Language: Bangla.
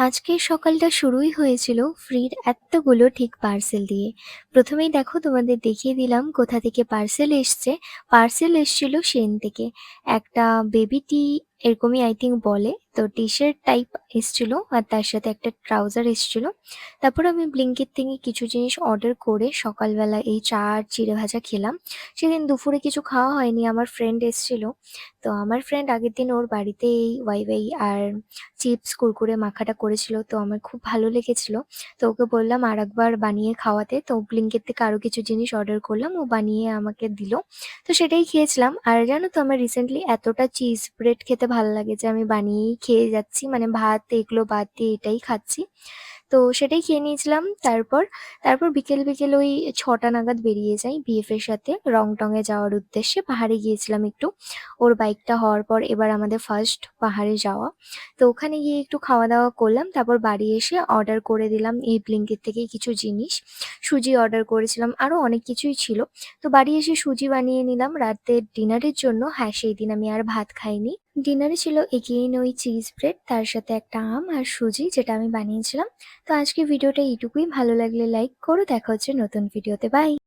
আজকের সকালটা শুরুই হয়েছিল ফ্রির এত্তগুলো ঠিক পার্সেল দিয়ে। প্রথমেই দেখো তোমাদের দেখিয়ে দিলাম কোথা থেকে পার্সেল এসছে। পার্সেল এসছিল সেন থেকে। একটা বেবি টি এরকমই আই থিঙ্ক বলে। তো টি-শার্ট টাইপ এসছিল আর তার সাথে একটা ট্রাউজার এসছিল। তারপর আমি ব্লিঙ্কিট থেকে কিছু জিনিস অর্ডার করে সকালবেলা এই চা আর চিড়ে ভাজা খেলাম। সেদিন দুপুরে কিছু খাওয়া হয়নি, আমার ফ্রেন্ড এসছিল। তো আমার ফ্রেন্ড আগের দিন ওর বাড়িতে এই ওয়াই আর চিপস কুরকুরে মাখাটা করেছিল, তো আমার খুব ভালো লেগেছিল। তো ওকে বললাম আরেকবার বানিয়ে খাওয়াতে। তো ব্লিঙ্কিট থেকে আরও কিছু জিনিস অর্ডার করলাম, ও বানিয়ে আমাকে দিল। তো সেটাই খেয়েছিলাম। আর জানো তো আমার রিসেন্টলি এতটা চিজ ব্রেড খেতে ভালো লাগে যে আমি বানিয়েই খেয়ে যাচ্ছি, মানে ভাত এগুলো বাদ দিয়ে এটাই খাচ্ছি। তো সেটাই খেয়ে নিয়েছিলাম। তারপর বিকেল ওই ৬টা নাগাদ বেরিয়ে যাই বিএফ এর সাথে রংটঙে যাওয়ার উদ্দেশ্যে। পাহাড়ে গিয়েছিলাম একটু। ওর বাইকটা হওয়ার পর এবার আমাদের ফার্স্ট পাহাড়ে যাওয়া। তো ওখানে গিয়ে একটু খাওয়া-দাওয়া করলাম। তারপর বাড়ি এসে অর্ডার করে দিলাম এই ব্লিঙ্কিট থেকেই কিছু জিনিস। সুজি অর্ডার করেছিলাম, আরও অনেক কিছুই ছিল। তো বাড়ি এসে সুজি বানিয়ে নিলাম রাতের ডিনারের জন্য। হ্যাঁ, সেই দিন আমি আর ভাত খাইনি। ডিনারে ছিল এগেইন ওই চিজ ব্রেড, তার সাথে একটা আম আর সুজি যেটা আমি বানিয়েছিলাম। তো আজকের ভিডিওটা এইটুকুই। ভালো লাগলে লাইক করো। দেখা হচ্ছে নতুন ভিডিওতে। বাই।